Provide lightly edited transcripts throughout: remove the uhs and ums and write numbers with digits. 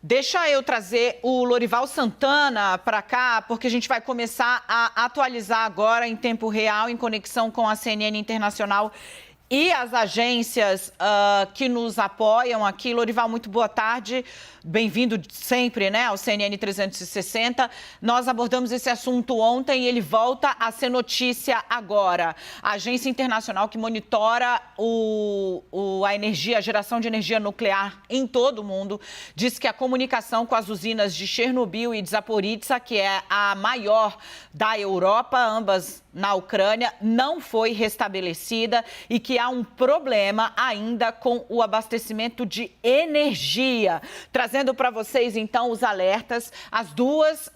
Deixa eu trazer o Lorival Santana para cá, porque a gente vai começar a atualizar agora em tempo real, em conexão com a CNN Internacional e as agências que nos apoiam aqui. Lorival, muito boa tarde. Bem-vindo sempre, né, ao CNN 360. Nós abordamos esse assunto ontem e ele volta a ser notícia agora. A agência internacional que monitora a geração de energia nuclear em todo o mundo, diz que a comunicação com as usinas de Chernobyl e de Zaporizhzhia, que é a maior da Europa, ambas na Ucrânia, não foi restabelecida e que há um problema ainda com o abastecimento de energia. Trazendo para vocês, então, os alertas, as duas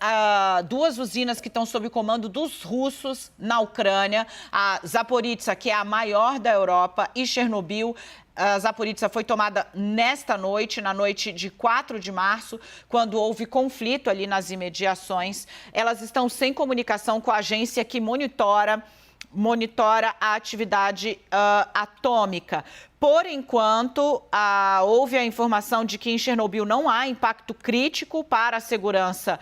usinas que estão sob comando dos russos na Ucrânia, a Zaporizhzhia, que é a maior da Europa, e Chernobyl. A Zaporizhzhia foi tomada nesta noite, na noite de 4 de março, quando houve conflito ali nas imediações. Elas estão sem comunicação com a agência que monitora a atividade atômica. Por enquanto, houve a informação de que em Chernobyl não há impacto crítico para a segurança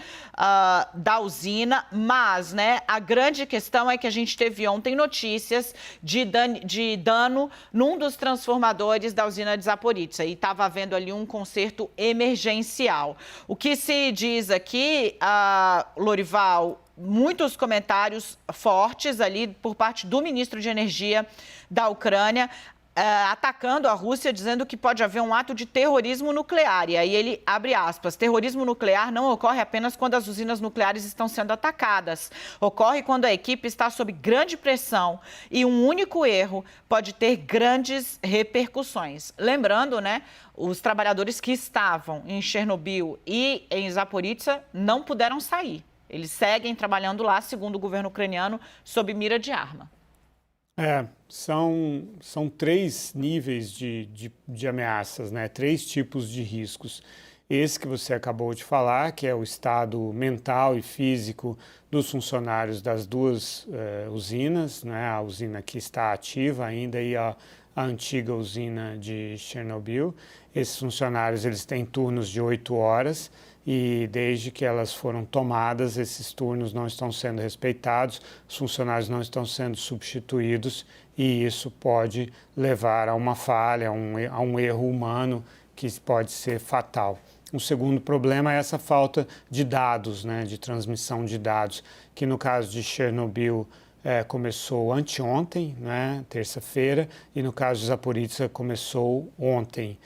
da usina, mas, né, a grande questão é que a gente teve ontem notícias de dano num dos transformadores da usina de Zaporizhzhia e estava havendo ali um conserto emergencial. O que se diz aqui, Lorival, muitos comentários fortes ali por parte do ministro de Energia da Ucrânia, atacando a Rússia, dizendo que pode haver um ato de terrorismo nuclear. E aí ele abre aspas: terrorismo nuclear não ocorre apenas quando as usinas nucleares estão sendo atacadas. Ocorre quando a equipe está sob grande pressão e um único erro pode ter grandes repercussões. Lembrando, né, os trabalhadores que estavam em Chernobyl e em Zaporizhzhia não puderam sair. Eles seguem trabalhando lá, segundo o governo ucraniano, sob mira de arma. São três níveis de ameaças, né? 3 tipos de riscos. Esse que você acabou de falar, que é o estado mental e físico dos funcionários das duas usinas, né? A usina que está ativa ainda e a antiga usina de Chernobyl. Esses funcionários, eles têm turnos de 8 horas e desde que elas foram tomadas, esses turnos não estão sendo respeitados, os funcionários não estão sendo substituídos e isso pode levar a uma falha, a um erro humano que pode ser fatal. Um segundo problema é essa falta de dados, né, de transmissão de dados, que no caso de Chernobyl começou anteontem, né, terça-feira, e no caso de Zaporizhzhia começou ontem.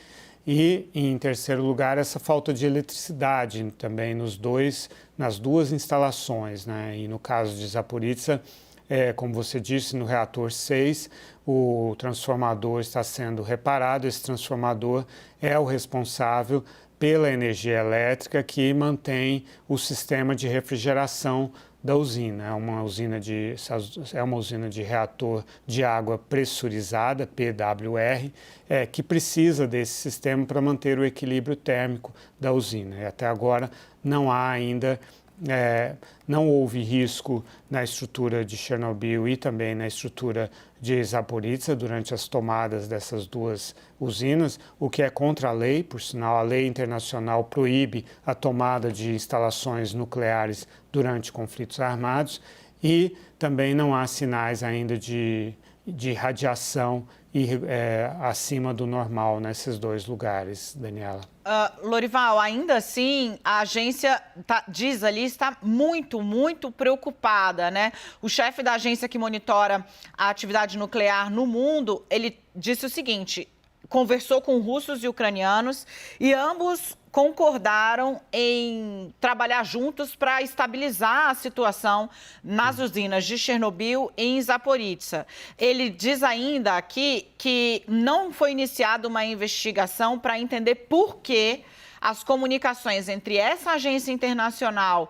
E, em terceiro lugar, essa falta de eletricidade também nas duas instalações, né? E no caso de Zaporizhzhia, como você disse, no reator 6, o transformador está sendo reparado. Esse transformador é o responsável pela energia elétrica que mantém o sistema de refrigeração da usina. É uma usina de reator de água pressurizada, PWR, que precisa desse sistema para manter o equilíbrio térmico da usina. E até agora não há ainda, não houve risco na estrutura de Chernobyl e também na estrutura de Zaporizhzhia durante as tomadas dessas duas usinas, o que é contra a lei. Por sinal, a lei internacional proíbe a tomada de instalações nucleares durante conflitos armados e também não há sinais ainda de radiação acima do normal nesses dois lugares, Daniela. Lorival, ainda assim, a agência diz ali, está muito, muito preocupada, né? O chefe da agência que monitora a atividade nuclear no mundo, ele disse o seguinte: conversou com russos e ucranianos e ambos concordaram em trabalhar juntos para estabilizar a situação nas usinas de Chernobyl e em Zaporizhzhia. Ele diz ainda aqui que não foi iniciada uma investigação para entender por que as comunicações entre essa agência internacional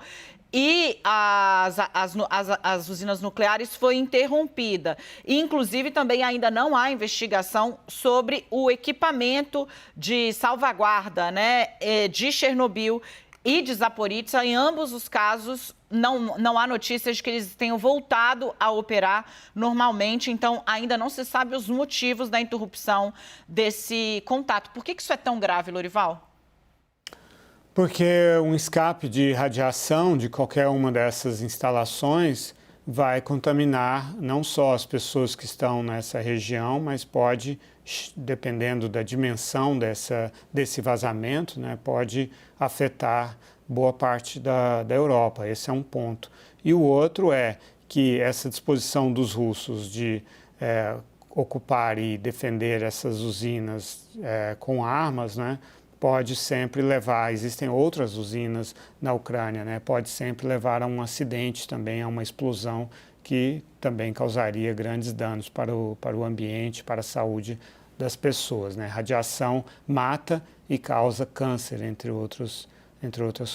e as usinas nucleares foi interrompida. E, inclusive, também ainda não há investigação sobre o equipamento de salvaguarda, né, de Chernobyl e de Zaporizhzhia. Em ambos os casos, não há notícias de que eles tenham voltado a operar normalmente. Então, ainda não se sabe os motivos da interrupção desse contato. Por que isso é tão grave, Lorival? Porque um escape de radiação de qualquer uma dessas instalações vai contaminar não só as pessoas que estão nessa região, mas pode, dependendo da dimensão desse vazamento, né, pode afetar boa parte da Europa. Esse é um ponto. E o outro é que essa disposição dos russos de ocupar e defender essas usinas com armas, né, pode sempre levar, existem outras usinas na Ucrânia, né, pode sempre levar a um acidente também, a uma explosão que também causaria grandes danos para o ambiente, para a saúde das pessoas, né. Radiação mata e causa câncer, entre outras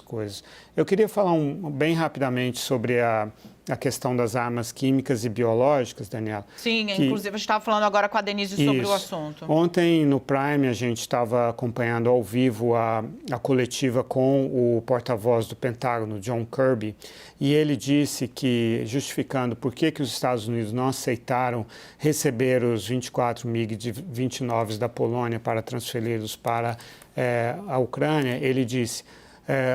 coisas. Eu queria falar bem rapidamente sobre a questão das armas químicas e biológicas, Daniela. Sim, inclusive a gente estava falando agora com a Denise sobre o assunto. Ontem no Prime a gente estava acompanhando ao vivo a coletiva com o porta-voz do Pentágono, John Kirby, e ele disse que, justificando por que os Estados Unidos não aceitaram receber os 24 MiG-29 da Polônia para transferi-los para a Ucrânia, ele disse: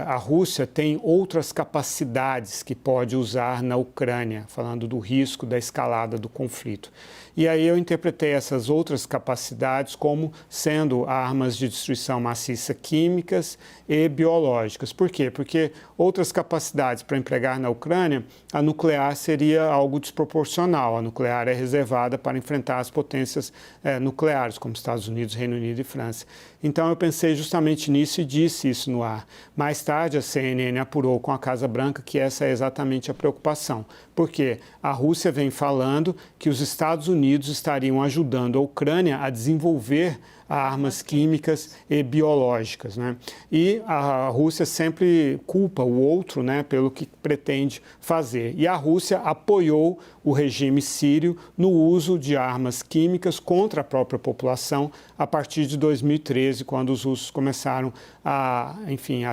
a Rússia tem outras capacidades que pode usar na Ucrânia, falando do risco da escalada do conflito. E aí eu interpretei essas outras capacidades como sendo armas de destruição maciça químicas e biológicas. Por quê? Porque outras capacidades para empregar na Ucrânia, a nuclear seria algo desproporcional. A nuclear é reservada para enfrentar as potências nucleares, como Estados Unidos, Reino Unido e França. Então eu pensei justamente nisso e disse isso no ar. Mais tarde a CNN apurou com a Casa Branca que essa é exatamente a preocupação. Porque a Rússia vem falando que os Estados Unidos estariam ajudando a Ucrânia a desenvolver armas químicas e biológicas, né? E a Rússia sempre culpa o outro, né, pelo que pretende fazer. E a Rússia apoiou o regime sírio no uso de armas químicas contra a própria população a partir de 2013, quando os russos começaram a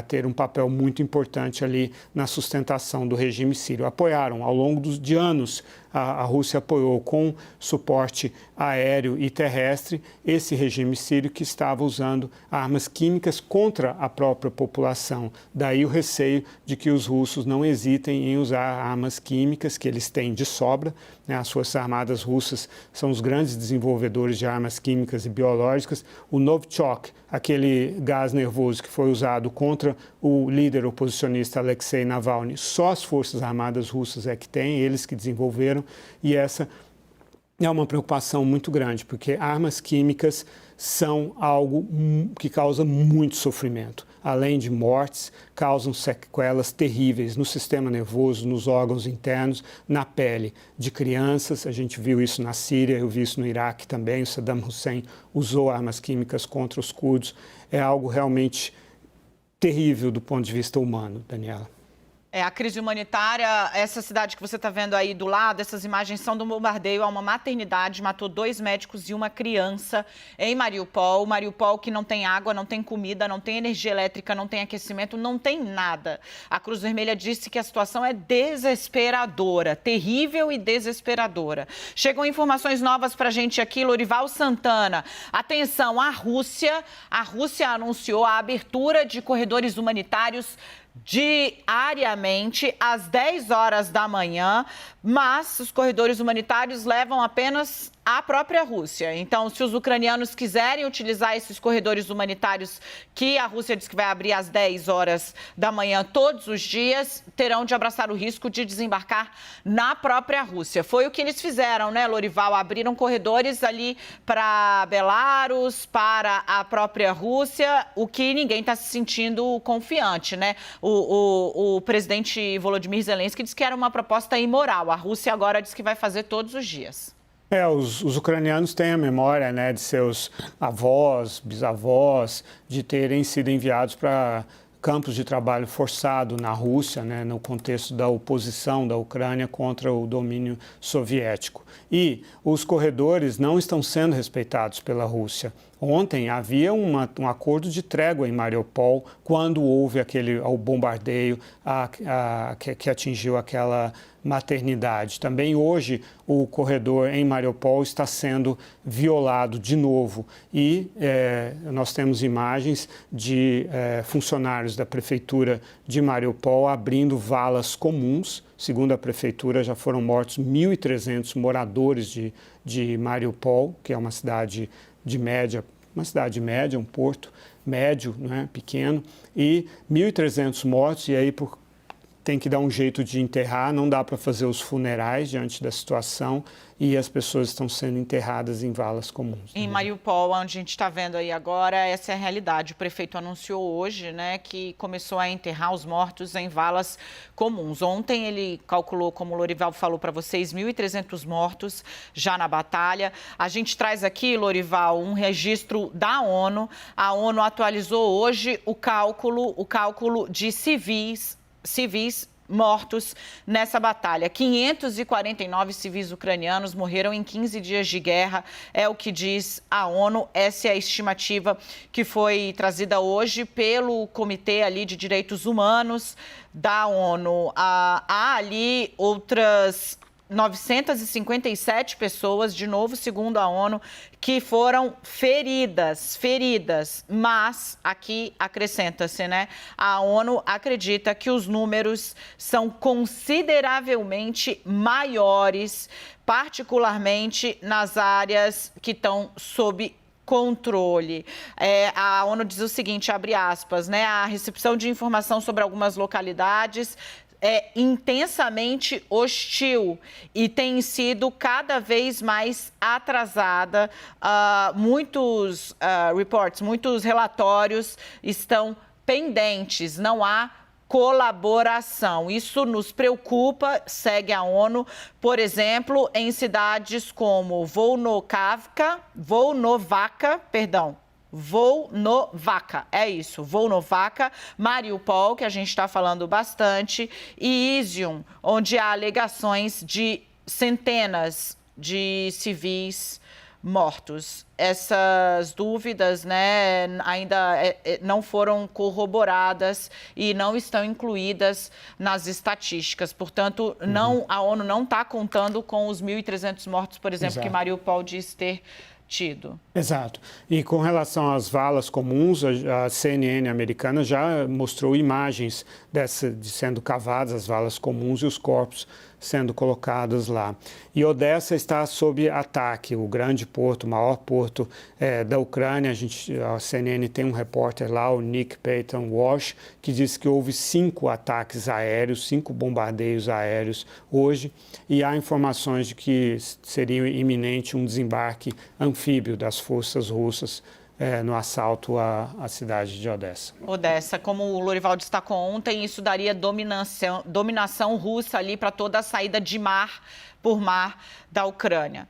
ter um papel muito importante ali na sustentação do regime sírio. Apoiaram ao longo de anos. A Rússia apoiou com suporte aéreo e terrestre esse regime sírio que estava usando armas químicas contra a própria população. Daí o receio de que os russos não hesitem em usar armas químicas que eles têm de sobra, né? As Forças Armadas russas são os grandes desenvolvedores de armas químicas e biológicas. O Novichok, aquele gás nervoso que foi usado contra o líder oposicionista Alexei Navalny, só as Forças Armadas russas é que têm, eles que desenvolveram. E essa é uma preocupação muito grande, porque armas químicas são algo que causa muito sofrimento. Além de mortes, causam sequelas terríveis no sistema nervoso, nos órgãos internos, na pele de crianças. A gente viu isso na Síria, eu vi isso no Iraque também. O Saddam Hussein usou armas químicas contra os curdos. É algo realmente terrível do ponto de vista humano, Daniela. A crise humanitária, essa cidade que você está vendo aí do lado, essas imagens são do bombardeio a uma maternidade, matou 2 médicos e uma criança em Mariupol. Mariupol que não tem água, não tem comida, não tem energia elétrica, não tem aquecimento, não tem nada. A Cruz Vermelha disse que a situação é desesperadora, terrível e desesperadora. Chegam informações novas para a gente aqui, Lorival Santana. Atenção, a Rússia anunciou a abertura de corredores humanitários diariamente às 10 horas da manhã, mas os corredores humanitários levam apenas à própria Rússia. Então, se os ucranianos quiserem utilizar esses corredores humanitários que a Rússia diz que vai abrir às 10 horas da manhã todos os dias, terão de abraçar o risco de desembarcar na própria Rússia. Foi o que eles fizeram, né, Lorival? Abriram corredores ali para Belarus, para a própria Rússia, o que ninguém está se sentindo confiante, né? O presidente Volodymyr Zelensky disse que era uma proposta imoral. A Rússia agora diz que vai fazer todos os dias. Os ucranianos têm a memória, né, de seus avós, bisavós, de terem sido enviados para campos de trabalho forçado na Rússia, né, no contexto da oposição da Ucrânia contra o domínio soviético. E os corredores não estão sendo respeitados pela Rússia. Ontem havia um acordo de trégua em Mariupol quando houve o bombardeio que atingiu aquela maternidade. Também hoje o corredor em Mariupol está sendo violado de novo e nós temos imagens de funcionários da prefeitura de Mariupol abrindo valas comuns. Segundo a prefeitura, já foram mortos 1.300 moradores de Mariupol, que é uma cidade média, um porto médio, né, pequeno, e 1.300 mortos, e aí tem que dar um jeito de enterrar, não dá para fazer os funerais diante da situação e as pessoas estão sendo enterradas em valas comuns. Em Mariupol, onde a gente está vendo aí agora, essa é a realidade. O prefeito anunciou hoje, né, que começou a enterrar os mortos em valas comuns. Ontem ele calculou, como o Lorival falou para vocês, 1.300 mortos já na batalha. A gente traz aqui, Lorival, um registro da ONU. A ONU atualizou hoje o cálculo de civis mortos nessa batalha. 549 civis ucranianos morreram em 15 dias de guerra, é o que diz a ONU. Essa é a estimativa que foi trazida hoje pelo Comitê ali de Direitos Humanos da ONU. Há ali outras 957 pessoas, de novo, segundo a ONU, que foram feridas, mas aqui acrescenta-se, né? A ONU acredita que os números são consideravelmente maiores, particularmente nas áreas que estão sob controle. A ONU diz o seguinte, abre aspas, né? A recepção de informação sobre algumas localidades é intensamente hostil e tem sido cada vez mais atrasada. Muitos muitos relatórios estão pendentes, não há colaboração. Isso nos preocupa, segue a ONU, por exemplo, em cidades como Volnovakha, Mariupol, que a gente está falando bastante, e Izium, onde há alegações de centenas de civis mortos. Essas dúvidas, né, ainda não foram corroboradas e não estão incluídas nas estatísticas. Portanto, a ONU não está contando com os 1.300 mortos, por exemplo, que Mariupol diz ter tido. Exato. E com relação às valas comuns, a CNN americana já mostrou imagens de sendo cavadas as valas comuns e os corpos sendo colocados lá. E Odessa está sob ataque, o grande porto, o maior porto da Ucrânia. A CNN tem um repórter lá, o Nick Payton Walsh, que diz que houve 5 ataques aéreos, 5 bombardeios aéreos hoje, e há informações de que seria iminente um desembarque anfíbio das forças russas no assalto à cidade de Odessa. Odessa, como o Lorival destacou ontem, isso daria dominação russa ali para toda a saída por mar da Ucrânia.